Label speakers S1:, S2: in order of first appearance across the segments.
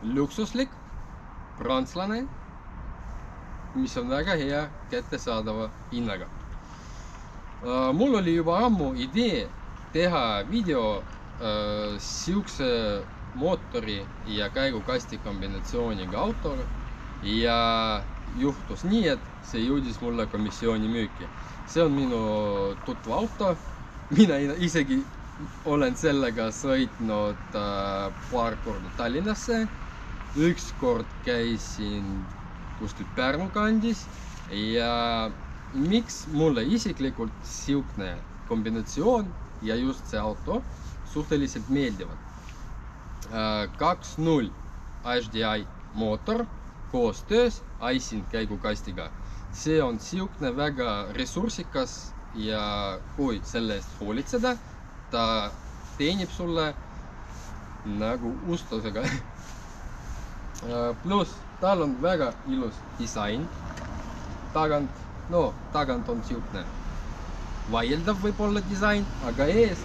S1: luksuslik, prantslane, mis on väga hea kättesaadava hinnaga. Mul oli juba ammu idee teha video siukse mootori ja käigukasti kombinatsiooniga autor ja juhtus nii, et see jõudis mulle komisjoni müüki. See on minu tutva auto. Mina isegi olen sellega sõitnud paar korda Tallinnasse. Üks kord käisin kuskil Pärnu kandis ja miks mulle isiklikult siukne kombinatsioon ja just see auto suhteliselt meeldivad. 2.0 HDI mootor koostöös Aisin käigukastiga. See on siukne väga ressursikas ja kui selle eest hoolitseda, ta teenib sulle nagu ustusega. Plus tal on väga ilus disain. Tagant on siukne vaieldav võib-olla disain, aga ees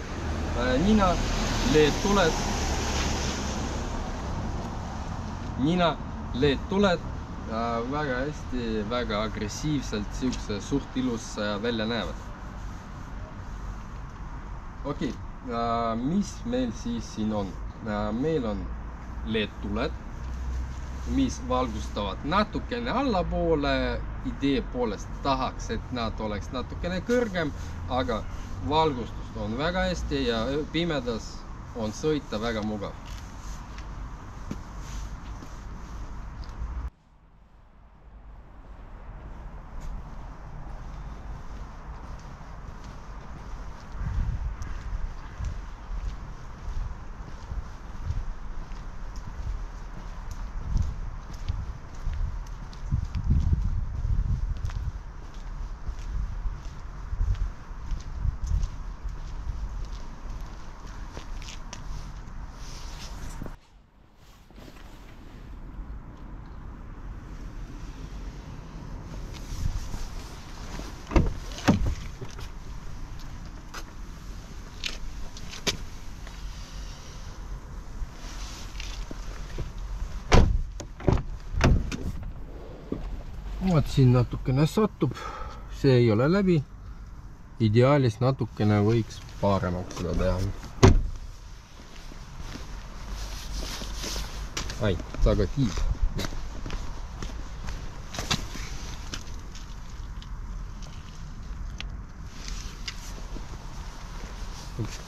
S1: nina LED tuled väga hästi, väga agressiivselt siukse suht ilus välja näevad. Okei, mis meil siis siin on? Meil on LED tuled, mis valgustavad natukene allapoole. Idee poolest tahaks, et nad oleks natukene kõrgem, aga valgustust on väga hästi ja pimedas on sõita väga mugav. Vaat siin natukene satub, see ei ole läbi. Ideaalis natukene võiks paremaks seda teha. Ai, taga tiib.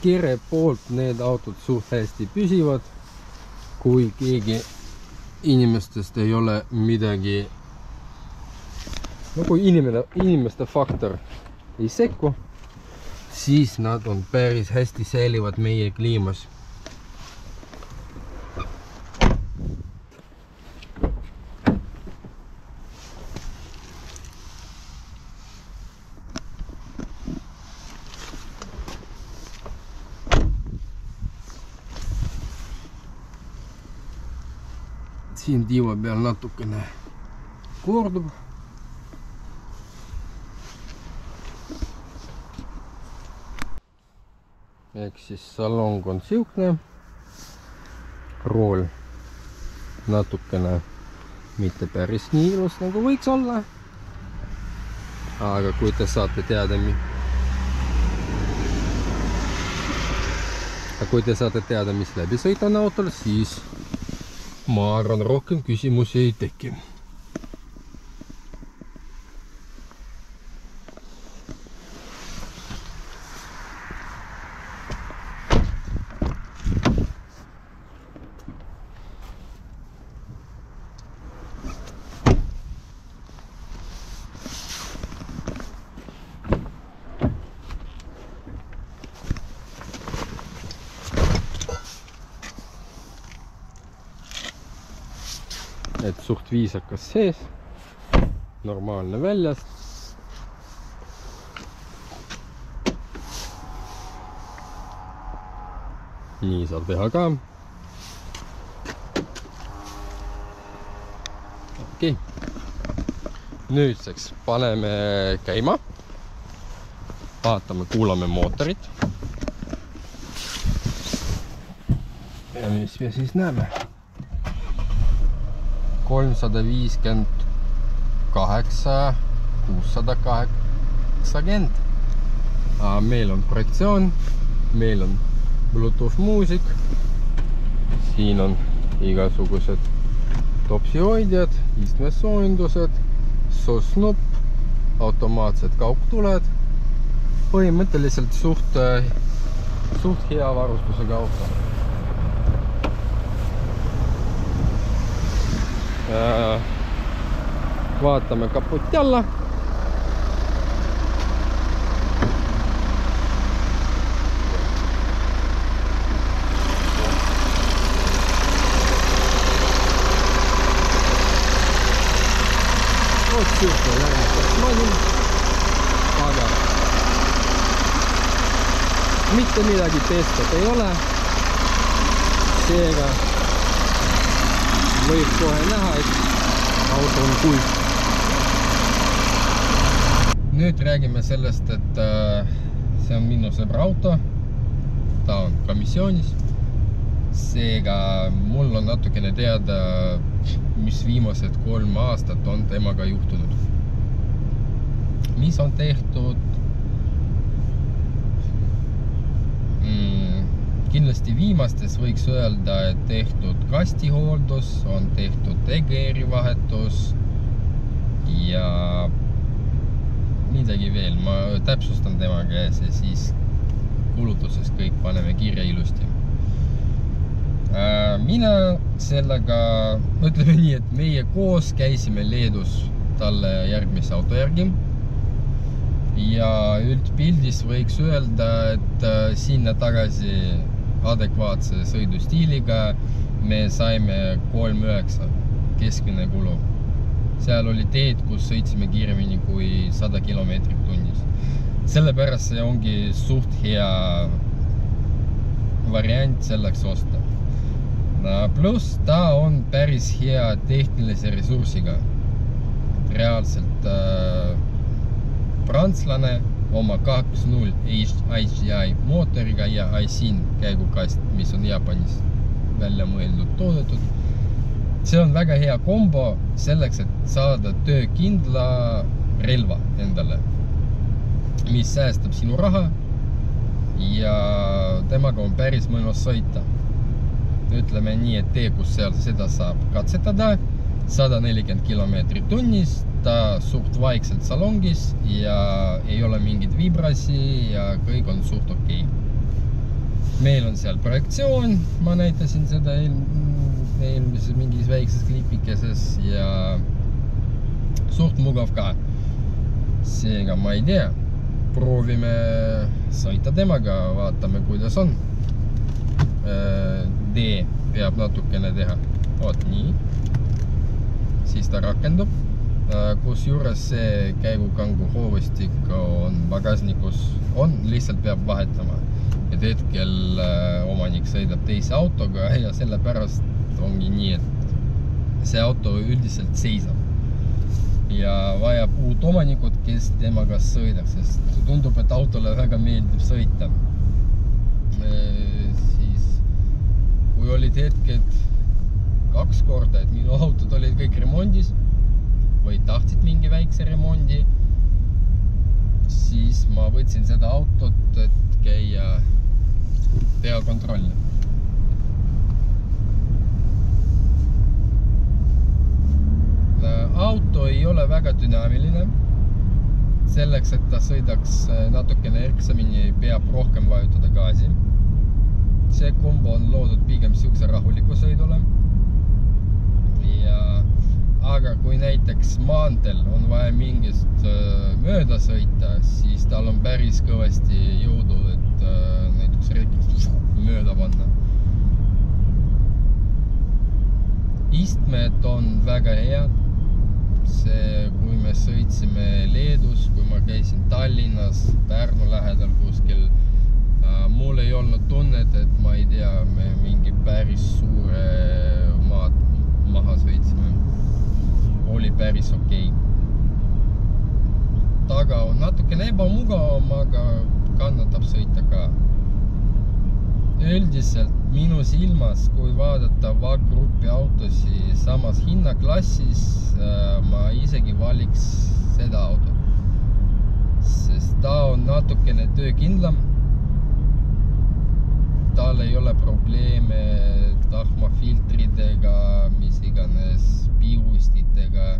S1: Kere poolt need autod suht hästi püsivad, kui keegi inimestest ei ole midagi. No kui inimeste faktor ei sekku, siis nad on päris hästi säilivad meie kliimas. Siin tiiva peal natukene kordub. Ehk siis salong on siukne, rool natukene mitte päris nii ilus nagu võiks olla, aga kui te saate teada, mis läbi sõit on autol, siis ma arvan, rohkem küsimusi ei teki. Et suht viisakas sees, normaalne väljast. Nii saab teha ka. Okei. Nüüdseks paneme käima. Vaatame, kuulame mootorit. Ja mis me siis näeme? 358 680. Meil on projektsioon, meil on Bluetooth muusik, siin on igasugused topsihoidjad, istmesoojendused, SOS-nupp, automaatsed kaugtuled, põhimõtteliselt suht hea varustusega auto. Vaatame kaputi alla. Aga mitte midagi pestet ei ole, seega võib kohe näha, et auto on kuiv. Nüüd räägime sellest, et see on minu sõbra auto, ta on komisjoonis, seega mul on natukene teada, mis viimased 3 aastat on temaga juhtunud. Mis on tehtud? Kindlasti viimastes võiks öelda, et tehtud kastihooldus, on tehtud EGR-i vahetus ja midagi veel. Ma täpsustan tema käes ja siis kulutuses kõik paneme kirja ilusti. Mina sellega, ütleme nii, et meie koos käisime Leedus talle järgmise auto järgi ja üldpildis võiks öelda, et sinna tagasi adekvaatse sõidustiiliga me saime 3,9 keskmine kulu. Seal oli teed, kus sõitsime kiiremini kui 100 kilomeetrit tunnis. Sellepärast see ongi suht hea variant selleks osta. Pluss ta on päris hea tehnilise ressursiga. Reaalselt prantslane oma 2.0 HDI mootoriga ja Aisin käigukast, mis on Jaapanis välja mõeldud toodetud. See on väga hea kombo selleks, et saada töökindla relva endale, mis säästab sinu raha ja temaga on päris mõnus sõita. Ütleme nii, et tee, kus seal seda saab katsetada, 140 kilomeetrit tunnis, ta suht vaikselt salongis ja ei ole mingit vibrasi ja kõik on suht okei. Meil on seal projektsioon, ma näitasin seda eelmises mingis väikses klipikeses ja suht mugav ka. Seega ma ei tea, proovime sõita temaga, vaatame kuidas on. D peab natukene teha, oot nii, siis ta rakendub, kus juures see käigukangu hoovustik on pagasnikus, lihtsalt peab vahetama. Et hetkel omanik sõidab teise autoga ja sellepärast ongi nii, et see auto üldiselt seisab ja vajab uut omanikud, kes temaga sõidaks, sest tundub, et autole väga meeldib sõita. Siis kui olid hetked 2 korda, et minu autod olid kõik remondis või tahtsid mingi väikse remondi, siis ma võtsin seda autot, et käia teha kontrolli. Auto ei ole väga dünaamiline. Selleks, et ta sõidaks natukene erksamini, peab rohkem vajutada gaasi. See kombo on loodud pigem siukse rahuliku sõidule. Aga kui näiteks maanteel on vaja mingist mööda sõita, siis tal on päris kõvasti jõudu, et näiteks mööda panna. Istmed on väga head. See, kui me sõitsime Leedus, kui ma käisin Tallinnas, Pärnu lähedal kuskil, mul ei olnud tunnet, et ma ei tea, me mingi päris suure maad maha sõitsime. Oli päris okei. Taga on natukene ebamugavam, aga kannatab sõita ka. üldiselt minu silmas, kui vaadata VAG-grupi autosi samas hinnaklassis, ma isegi valiks seda autot, sest ta on natukene töökindlam. Tal ei ole probleeme tahmafiltridega, mis iganes pihustitega,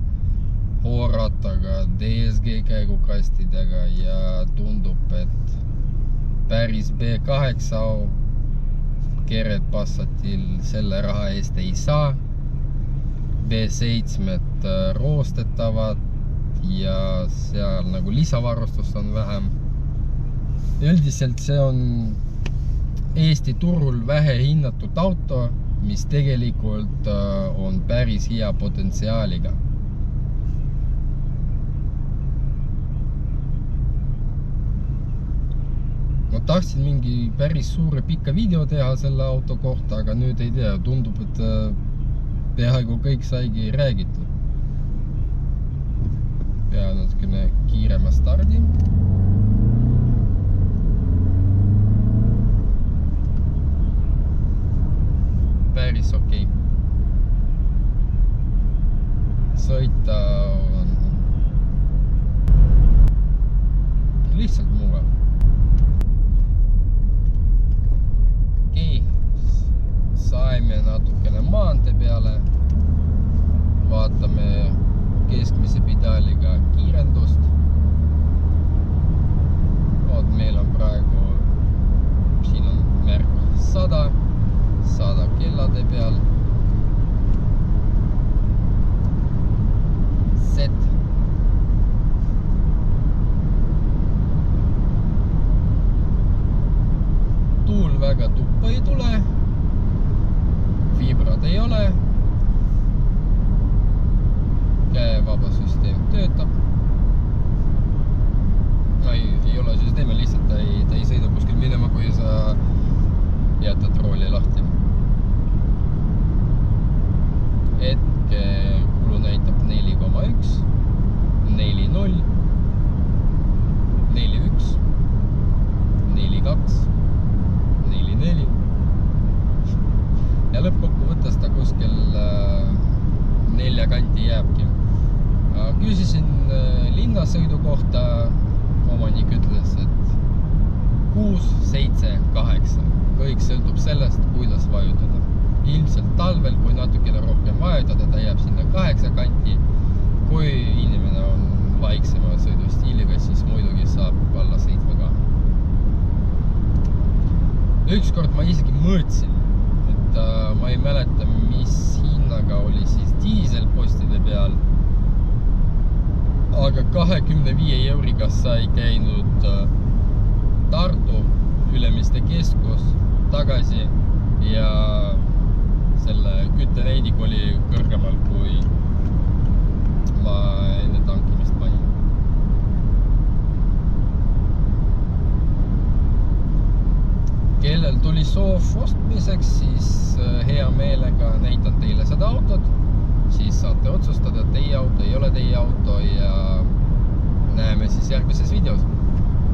S1: hoorataga, DSG käigukastidega ja tundub, et päris B8 keret Passatil selle raha eest ei saa. B7 roostetavad ja seal nagu lisavarustust on vähem. Üldiselt see on Eesti turul vähe hinnatud auto, mis tegelikult on päris hea potentsiaaliga. Ma tahtsin mingi päris suure pika video teha selle auto kohta, aga nüüd ei tea, tundub, et peaaegu kõik saigi räägitud. Pea natukene kiirema stardi. Päris okei. Sõita on lihtsalt mugav. Saime natukene maantee peale, vaatame keskmise pedaaliga kiirendust. Meil on praegu, siin on märk 100 kellade peal. Set. Tuul väga tuppa ei tule. Vibrad ei ole. Käevaba süsteem töötab. Ei ole süsteemi, lihtsalt ta ei sõida kuskil minema, kui sa jätad rooli lahti. Hetke kulu näitab 4,1, 4,0, 4,1, 4,2, 4,4. Ja lõppkokkuvõttes ta kuskil 4 kanti jääbki. Küsisin linnasõidu kohta, omanik ütles, et 6, 7, 8. Kõik sõltub sellest, kuidas vajutada. Ilmselt talvel, kui natukene rohkem vajutada, ta jääb sinna 8 kanti. Kui inimene on vaiksema sõidustiiliga, siis muidugi saab alla 7 ka. Ükskord ma isegi mõõtsin, et ma ei mäleta, mis hinnaga oli siis diiselpostide peal, aga 25 euriga sai käinud Tartu Ülemiste keskus tagasi ja selle kütteneidik oli kõrgemal, kui ma enne tankimist panin. Kellel tuli soov ostmiseks, siis hea meelega näitan teile seda autot, siis saate otsustada, et teie auto ei ole teie auto ja näeme siis järgmises videos.